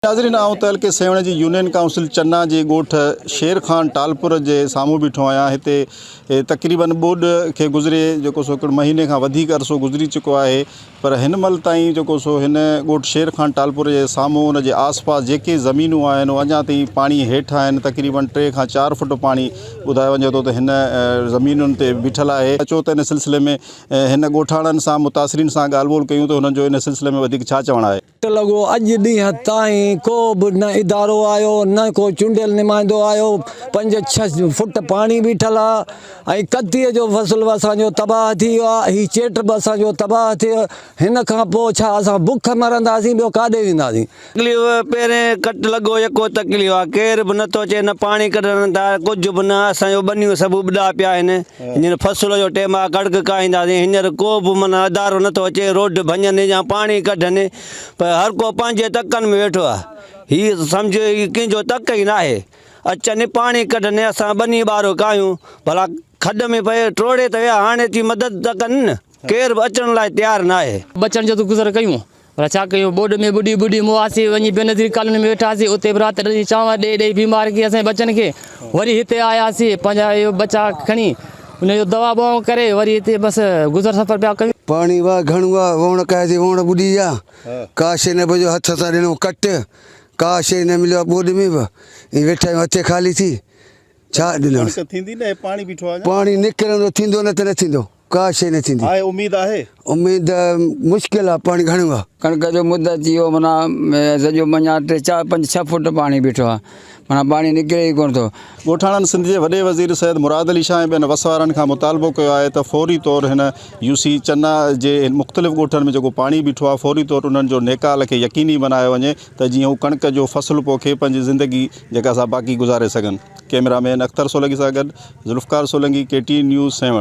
नाज़रीन आऊं तहल के सेवण जी यूनियन काउंसिल चन्ना जे गोठ शेर खान टालपुर जे सामूं बीठो आहियां। हिते तक़रीबन ॿोॾ खे गुज़रे जेको सो हिकिड़े महीने खां वधीक अरसो गुज़री चुको आहे, पर हिन महिल ताईं जेको सो हिन ॻोठ शेर खान टालपुर जे साम्हूं उन जे आसपास जेके ज़मीनूं आहिनि अञा ताईं पाणी हेठि आहिनि। तक़रीबन 3 खां 4 फुट पाणी ॿुधायो वञे थो त हिन ज़मीनुनि ते बीठल आहे। अचो त इन सिलसिले में हिन ॻोठाणनि सां मुतासिरीन सां ॻाल्हि ॿोल कयूं त हुननि जो इन सिलसिले में वधीक छा चवणु आहे। लॻो अॼु ॾींहं ताईं को बि न इदारो आयो, न को चूंडियल नुमाइंदो आयो। 5-6 फुट पाणी बीठल आहे ऐं कतीअ जो फ़सुलु असांजो तबाह थी वियो आहे। हीउ चेट बि असांजो तबाह थियो। हिन खां पोइ छा असां बुख मरंदासीं, ॿियो काॾे वेंदासीं। तकलीफ़ पहिरें कट लॻो यको तकलीफ़ आहे, केर बि नथो अचे, न पाणी कढनि था, कुझु बि न। असांजो ॿनियूं सभु ॿुॾा पिया आहिनि। हींअर फ़सुल जो टाइम आहे, कणिक काईंदासीं, हींअर को बि माना अदारो नथो अचे, रोड भञनि या पाणी कढनि, पर हर को पंहिंजे तकनि में वेठो आहे। हीअ सम्झो कंहिंजो तक ई न आहे। अचनि पाणी कढनि, असां ॿनी ॿारो कायूं, भला खॾ में पए टोड़े त विया, हाणे थी मदद त कनि न, केर बि अचण लाइ तयारु न आहे। बचण जो त गुज़र कयूं, पर छा कयूं, बोड में ॿुॾी मुआसीं वञी बेनज़ीर कॉलोनी में वेठासीं। उते बि राति ॾींहुं चांवर ॾेई बीमार कई असांजे बचनि खे। वरी हिते आयासीं पंहिंजा इहो बचा खणी, उनजो दवा बवा करे वरी हिते बसि गुज़र सफ़र पिया कयूं। पाणी वाह घणो आहे, वण कयासीं, वण ॿुॾी विया, का शइ न बचो, हथ सां ॾिनो कट, का शइ न मिलियो आहे। ॿोॾ में बि वेठा आहियूं, हथे ख़ाली थी, छा ॾिनो थींदी न पाणी बीठो आहे, पाणी निकिरंदो, थींदो न त न थींदो, का शइ न थींदी। आहे उम्मीद आहे, उम्मीद मुश्किल आहे, पाणी घणो आहे। कणिक जो मुदत थी वियो, माना सॼो मञा 3-4-5-6 फुट पाणी बीठो आहे, माना पाणी निकिरे ई कोन थो। ॻोठाणनि सिंध जे वॾे वज़ीर सैयद मुराद अली शाह ऐं ॿियनि वसवारनि खां मुतालबो कयो आहे त फौरी तौरु हिन यूसी चन्ना जे मुख़्तलिफ़ ॻोठनि में जेको पाणी बीठो आहे, फौरी तौरु उन्हनि जो नेकाल खे यकीनी बनायो वञे त जीअं हू कणिक जो फ़सुलु पोखे पंहिंजी ज़िंदगी जेका असां बाक़ी गुज़ारे सघनि। कैमरामैन अख़्तर सोलंगी सां गॾु ज़ुल्फ़कार सोलंगी, KTN न्यूज़ सेवण।